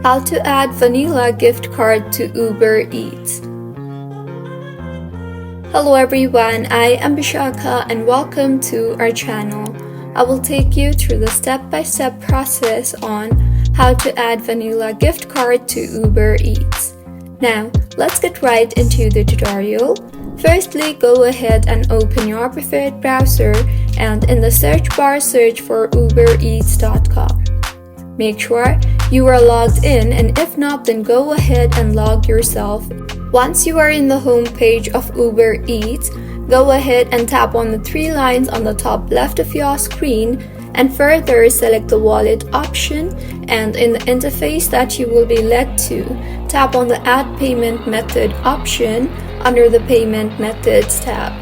How to add vanilla gift card to Uber Eats. Hello everyone, I am Bishaka and welcome to our channel. I will take you through the step-by-step process on how to add vanilla gift card to Uber Eats. Now, let's get right into the tutorial. Firstly, go ahead and open your preferred browser and in the search bar search for ubereats.com. Make sure you are logged in, and if not, then go ahead and log yourself. Once you are in the home page of Uber Eats, go ahead and tap on the three lines on the top left of your screen and further select the wallet option, and in the interface that you will be led to, tap on the Add Payment Method option under the Payment Methods tab.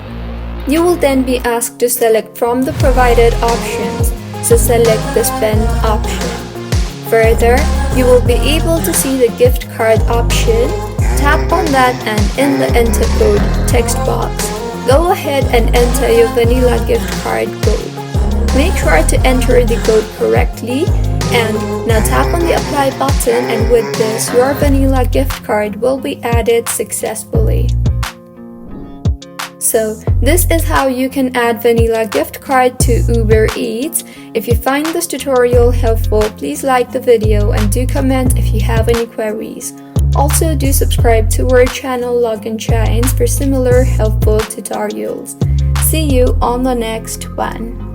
You will then be asked to select from the provided options, so select the Spend option. Further, you will be able to see the gift card option. Tap on that and in the enter code text box, go ahead and enter your vanilla gift card code. Make sure to enter the code correctly and now tap on the apply button, and with this, your vanilla gift card will be added successfully. So this is how you can add vanilla gift card to Uber Eats. If you find this tutorial helpful, please like the video and do comment if you have any queries. Also, do subscribe to our channel Login Shines for similar helpful tutorials. See you on the next one.